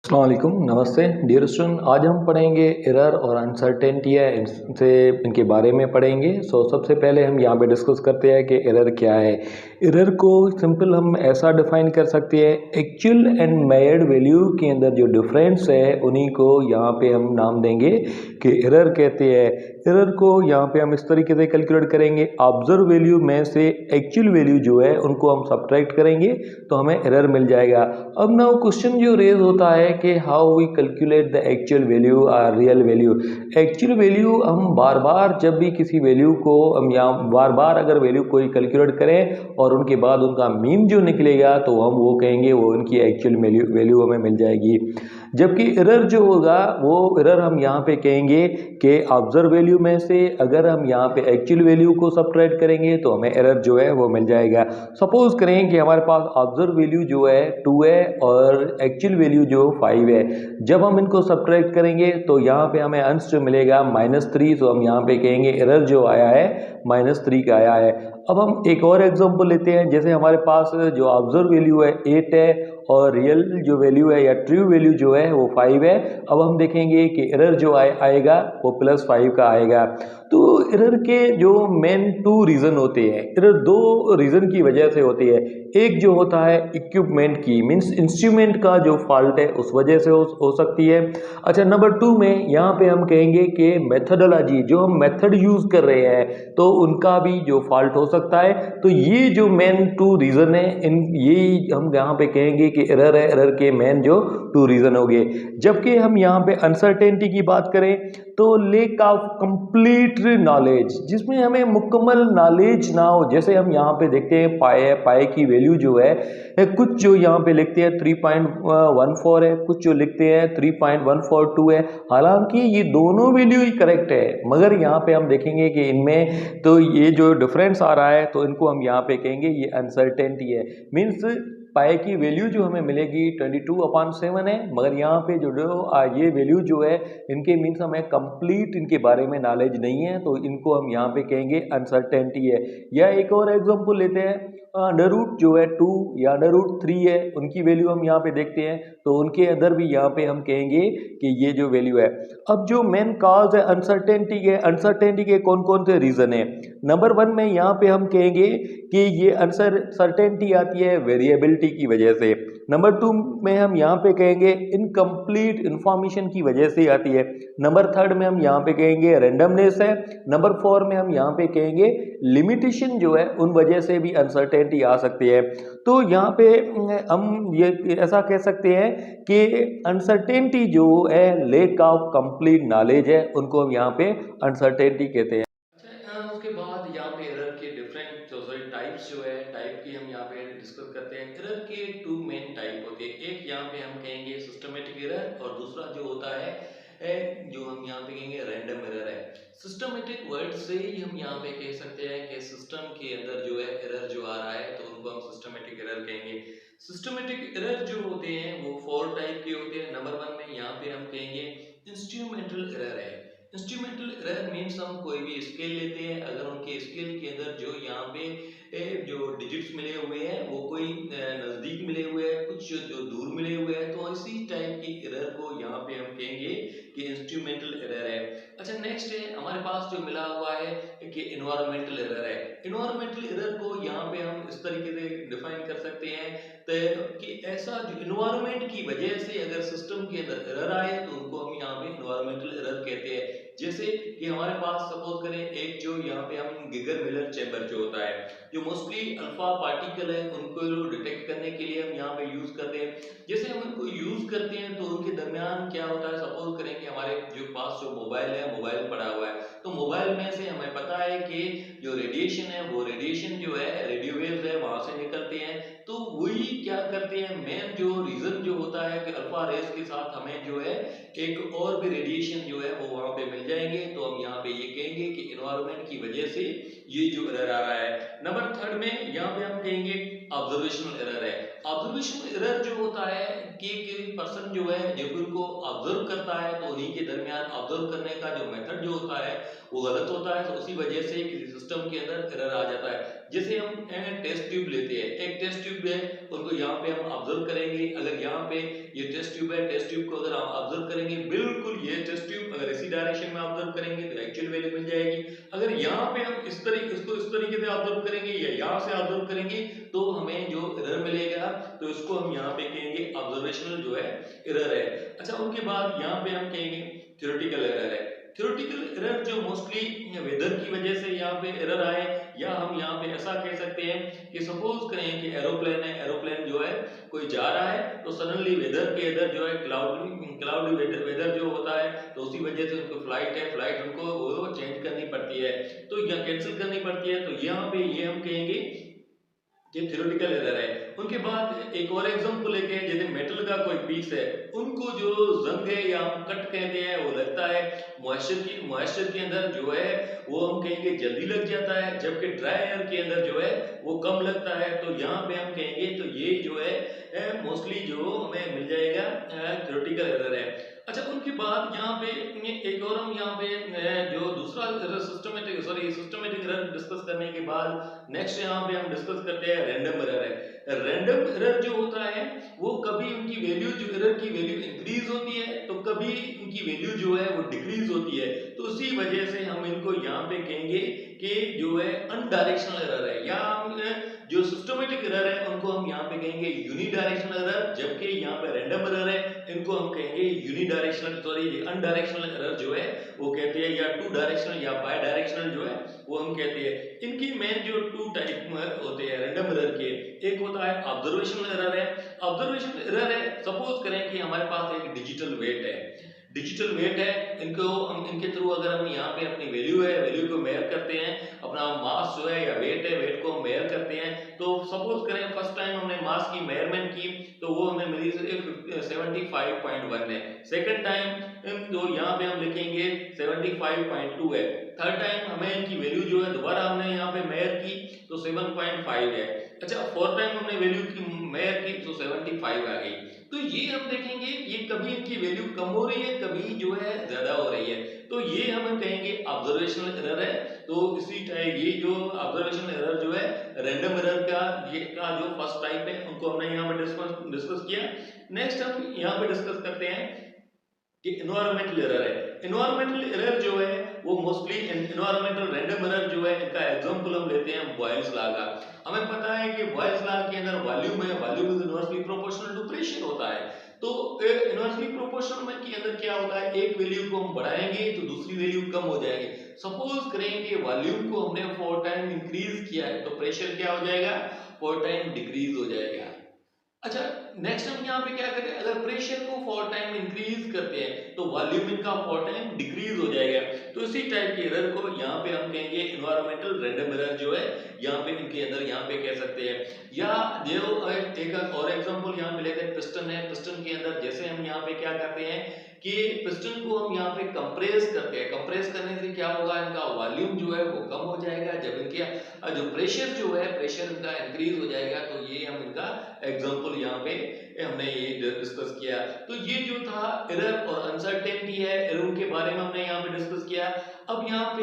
अस्सलाम वालेकुम, नमस्ते डियर स्टूडेंट। आज हम पढ़ेंगे एरर और अनसर्टेनिटी है इनसे इनके बारे में पढ़ेंगे। सबसे पहले हम यहाँ पे डिस्कस करते हैं कि एरर क्या है। एरर को सिंपल हम ऐसा डिफाइन कर सकते हैं, एक्चुअल एंड मेजर्ड वैल्यू के अंदर जो डिफरेंस है उन्हीं को यहाँ पे हम नाम देंगे कि एरर कहते हैं। एरर को यहाँ पे हम इस तरीके से कैलकुलेट करेंगे, ऑब्जर्व वैल्यू में से एक्चुअल वैल्यू जो है उनको हम सब्ट्रैक्ट करेंगे तो हमें एरर मिल जाएगा। अब नाउ क्वेश्चन जो रेज होता है कि how we calculate the actual value और रियल वैल्यू। एक्चुअल वैल्यू हम बार बार जब भी किसी वैल्यू को हम यहाँ बार बार अगर वैल्यू कोई कैलकुलेट करें और उनके बाद उनका मीन जो निकलेगा तो हम वो कहेंगे वो उनकी एक्चुअल वैल्यू हमें मिल जाएगी। जबकि एरर जो होगा वो एरर हम यहाँ पे कहेंगे कि ऑब्जर्व वैल्यू में से अगर हम यहाँ पे एक्चुअल वैल्यू को सब्ट्रैक्ट करेंगे तो हमें एरर जो है वो मिल जाएगा। सपोज करें कि हमारे पास ऑब्जर्व वैल्यू जो है 2 है और एक्चुअल वैल्यू जो 5 है। जब हम इनको सब्ट्रैक्ट करेंगे तो यहाँ पे हमें अंश मिलेगा -3। तो हम यहाँ पे कहेंगे एरर जो आया है -3 का आया है। अब हम एक और एग्जांपल लेते हैं, जैसे हमारे पास जो ऑब्जर्व वैल्यू है 8 है और रियल जो वैल्यू है या ट्रू वैल्यू जो है वो 5 है। अब हम देखेंगे कि एरर जो आएगा वो +5 का आएगा। तो एरर के जो मेन 2 रीज़न होते हैं, एरर 2 रीज़न की वजह से होती है। एक जो होता है इक्विपमेंट की, मीन्स इंस्ट्रूमेंट का जो फॉल्ट है उस वजह से हो सकती है। अच्छा, नंबर 2 में यहाँ पे हम कहेंगे कि मेथडोलॉजी, जो हम मेथड यूज़ कर रहे हैं तो उनका भी जो फॉल्ट हो सकता है। तो ये जो मेन 2 रीज़न है, इन यही हम यहाँ पे कहेंगे कि एरर है। एरर के मेन जो 2 रीज़न हो गए। जबकि हम यहाँ पे अनसर्टेनिटी की बात करें तो लेक ऑफ कंप्लीट नॉलेज, जिसमें हमें मुकम्मल नॉलेज ना हो। जैसे हम यहाँ पे देखते हैं पाए की वैल्यू जो है कुछ जो यहाँ पे लिखते हैं 3.14 है, कुछ जो लिखते हैं 3.142 है। हालांकि ये दोनों वैल्यू ही करेक्ट है, मगर यहाँ पे हम देखेंगे कि इनमें तो ये जो डिफरेंस आ रहा है तो इनको हम यहाँ पे कहेंगे ये अनसर्टेनिटी है। मीन्स पाए की वैल्यू जो हमें मिलेगी 22/7 है, मगर यहाँ पे जो ये वैल्यू जो है इनके मीन्स हमें कंप्लीट इनके बारे में नॉलेज नहीं है, तो इनको हम यहाँ पे कहेंगे अनसर्टेनिटी है। या एक और एग्जांपल लेते हैं, अंडर रूट जो है 2 या अंडर रूट 3 है, उनकी वैल्यू हम यहाँ पे देखते हैं तो उनके अंदर भी यहाँ पे हम कहेंगे कि ये जो वैल्यू है। अब जो मेन कॉज है अनसर्टेनिटी के कौन कौन से रीजन है। नंबर 1 में यहाँ पे हम कहेंगे कि ये अनसर्टेनिटी आती है वेरिएबिलिटी की वजह से। नंबर 2 में हम यहाँ पे कहेंगे इनकम्प्लीट इंफॉर्मेशन की वजह से आती है। नंबर 3 में हम यहाँ पे कहेंगे रैंडमनेस है। नंबर 4 में हम यहाँ पे कहेंगे लिमिटेशन जो है उन वजह से भी अनसर्टेनिटी आ सकती है। तो यहाँ पे हम ये ऐसा कह सकते हैं कि अनसर्टेनिटी जो है लेक ऑफ कंप्लीट नॉलेज है, उनको हम यहाँ पे अनसर्टेनिटी कहते हैं। अच्छा, उसके बाद यहाँ पे एरर के डिफरेंट सॉरी टाइप्स जो है टाइप की हम यहाँ पे डिस्कस करते हैं। एरर के 2 मेन टाइप होते हैं। एक यहाँ पे हम कहेंगे सिस्टमेटिक एरर और दूसरा जो होता है जो हम यहाँ पे कहेंगे रैंडम एरर है। सिस्टमेटिक वर्ड से ही हम यहाँ पे कह सकते हैं कि सिस्टम के अंदर जो है एरर जो आ रहा है तो उनको हम सिस्टमेटिक एरर कहेंगे। सिस्टमेटिक एरर जो होते हैं वो 4 टाइप के होते हैं। नंबर 1 में यहाँ पे हम कहेंगे इंस्ट्रूमेंटल एरर है। इंस्ट्रूमेंटल एरर मीन्स हम कोई भी स्केल लेते हैं, अगर उनके स्केल के अंदर जो यहाँ पे जो डिजिट्स मिले हुए हैं वो कोई नजदीक मिले हुए हैं, कुछ जो दूर मिले हुए हैं, तो इसी टाइप की एरर को यहाँ पे हम कहेंगे कि इंस्ट्रूमेंटल एरर है। अच्छा, नेक्स्ट है हमारे पास जो मिला हुआ है कि इन्वायरमेंटल एरर है। इन्वायरमेंटल एरर को यहाँ पे हम इस तरीके से डिफाइन कर सकते हैं कि ऐसा जो इन्वायरमेंट की वजह से अगर सिस्टम के अंदर एरर आए तो उनको हम यहाँ पे इन्वायरमेंटल एरर कहते हैं। जैसे कि हमारे पास सपोज करें एक जो यहाँ पे हम गिगर मिलर चैम्बर जो होता है, जो मोस्टली अल्फा पार्टिकल है उनको डिटेक्ट करने के लिए हम यहाँ पे यूज करते हैं। जैसे हम उनको यूज करते हैं तो उनके दरमियान क्या होता है, सपोज करेंगे हमारे जो पास जो मोबाइल है, मोबाइल पड़ा हुआ है, तो मोबाइल में से हमें पता है कि जो रेडिएशन है वो रेडिएशन जो है रेडियो वेव्स है वहां से निकलते हैं। तो वही क्या करते हैं, मेन जो रीजन जो होता है कि अल्फा रेस के साथ हमें जो है एक और भी रेडिएशन जो है वो वहां पे मिल जाएंगे, तो हम यहाँ पे ये कहेंगे कि एनवायरनमेंट की वजह से ये जो एरर आ रहा है। नंबर 3 में यहाँ पे हम कहेंगे ऑब्जर्वेशनल एरर है। ऑब्जर्वेशनल एरर जो होता है कि कोई पर्सन जो है जब उनको ऑब्जर्व करता है तो उन्हीं के दरमियान ऑब्जर्व करने का जो मेथड जो होता है वो गलत होता है, तो उसी वजह से किसी सिस्टम के अंदर एरर आ जाता है। जैसे हम टेस्ट ट्यूब लेते हैं, एक टेस्ट ट्यूब है, उनको यहाँ पे हम ऑब्जर्व करेंगे। अगर यहाँ पे ये टेस्ट ट्यूब है, टेस्ट ट्यूब को अगर हम ऑब्जर्व करेंगे, बिल्कुल ये टेस्ट ट्यूब अगर इसी डायरेक्शन में ऑब्जर्व करेंगे तो एक्चुअल वैल्यू मिल जाएगी। अगर यहाँ पे हम इस तरीके से ऑब्जर्व करेंगे या यहाँ से ऑब्जर्व करेंगे तो हमें जो एरर मिलेगा तो इसको हम यहाँ पे कहेंगे ऑब्जर्वेशनल जो है एरर है। अच्छा, उनके बाद यहाँ पे हम कहेंगे थ्योरेटिकल एरर है। थ्योरेटिकल एरर जो मोस्टली वेदर की वजह से यहाँ पे एरर आए, या हम यहाँ पे ऐसा कह सकते हैं कि सपोज करें कि एरोप्लेन है, एरोप्लेन जो है कोई जा रहा है तो सडनली वेदर के इधर जो है क्लाउडी वेदर जो होता है तो उसी वजह से उनको फ्लाइट उनको वो चेंज करनी पड़ती है, तो या कैंसिल करनी पड़ती है, तो यहाँ पे ये हम कहेंगे ये थ्योरेटिकल एरर है। उनके बाद एक और एग्जांपल लेके, जैसे मेटल का कोई पीस है, उनको जो जंग है या हम कट कहते हैं वो लगता है मॉइस्चर के अंदर जो है वो हम कहेंगे जल्दी लग जाता है, जबकि ड्राई एयर के अंदर जो है वो कम लगता है। तो यहाँ पे हम कहेंगे तो ये जो है मोस्टली जो हमें मिल जाएगा थ्योरेटिकल एरर है। अच्छा, उनके बाद यहाँ पे एक और हम यहाँ पे जो दूसरा सिस्टमेटिक एरर डिस्कस करने के बाद नेक्स्ट यहाँ पे हम डिस्कस करते हैं रैंडम एरर है। रैंडम एरर जो होता है वो कभी उनकी वैल्यू जो एरर की वैल्यू इंक्रीज होती है तो कभी उनकी वैल्यू जो है वो डिक्रीज होती है, तो उसी वजह से हम इनको यहाँ पे कहेंगे कि जो है अनडायरेक्शनल एरर है, या हम जो सिस्टमेटिक एरर है उनको हम यहाँ पे कहेंगे यूनिडायरेक्शनल एरर, जबकि यहाँ पे रैंडम एरर है इनको हम कहेंगे अनडायरेक्शनल एरर जो है वो कहते हैं, या टू डायरेक्शनल या बाय डायरेक्शनल जो है वो हम कहते हैं। इनकी मेन जो टू टाइप होते हैं रैंडम एरर के, एक होता है ऑब्जर्वेशनल एरर है। ऑब्जर्वेशनल एरर है, सपोज करें कि हमारे पास एक डिजिटल वेट है, इनको हम इनके थ्रू अगर हम यहाँ पे अपनी वैल्यू को मेजर करते हैं, अपना मास जो है या वेट है, वेट को हम मेजर करते हैं, तो सपोज करें फर्स्ट टाइम हमने मास की मेजरमेंट की तो वो हमें मिली 75.1 है, सेकंड टाइम तो यहाँ पे हम लिखेंगे 75.2 है, थर्ड टाइम हमें इनकी वैल्यू जो है दोबारा हमने यहाँ पे मेजर की तो 7.5 है। अच्छा, फोर्थ टाइम हमने वैल्यू की मेजर की तो 75 आ गई। तो ये हम देखेंगे ये कभी इनकी वैल्यू कम हो रही है, कभी जो है ज्यादा हो रही है, तो ये हम कहेंगे ऑब्जर्वेशनल एरर है। तो इसी टाइप ये जो ऑब्जर्वेशनल एरर जो है रैंडम एरर का जो फर्स्ट टाइप है उनको हमने यहाँ पे डिस्कस किया। नेक्स्ट हम यहाँ पे डिस्कस करते हैं कि एनवायरमेंटल एरर है। एनवायरमेंटल एरर जो है वो मोस्टली एनवायरमेंटल रैंडम एरर जो है इनका एग्जांपल हम लेते हैं बॉयल्स लॉ का। हमें पता है कि बॉयल्स लॉ के अंदर volume is inversely proportional to pressure होता है, तो इनवर्सली प्रोपोर्शनल में के अंदर क्या होता है, एक वैल्यू को हम बढ़ाएंगे तो दूसरी वैल्यू कम हो जाएगी। सपोज करें कि वॉल्यूम को हमने 4 टाइम इंक्रीज किया है तो प्रेशर क्या हो जाएगा, 4 टाइम डिक्रीज हो जाएगा। अच्छा, नेक्स्ट हम यहाँ पे क्या करते हैं, अगर प्रेशर को 4 टाइम इंक्रीज करते हैं तो वॉल्यूम इनका 4 टाइम डिक्रीज हो जाएगा। तो इसी टाइप के एरर को यहाँ पे हम कहेंगे एनवायरमेंटल रैंडम एरर जो है यहाँ पे इनके अंदर यहाँ पे कह सकते हैं। या जो एक और एग्जांपल यहाँ पे लेते हैं, पिस्टन है, पिस्टन के अंदर जैसे हम यहाँ पे क्या करते हैं कि पिस्टन को हम यहाँ पे कंप्रेस करते हैं, कंप्रेस करने से क्या होगा, इनका वॉल्यूम जो है वो कम हो जाएगा, जब इनके जो प्रेशर जो है प्रेशर इनका इंक्रीज हो जाएगा। तो ये हम इनका एग्जांपल यहाँ पे हमने ये डिस्कस किया। तो ये जो था एरर और अनसर्टेनिटी है, एरर के बारे में हमने यहाँ पे डिस्कस किया। अब यहाँ पे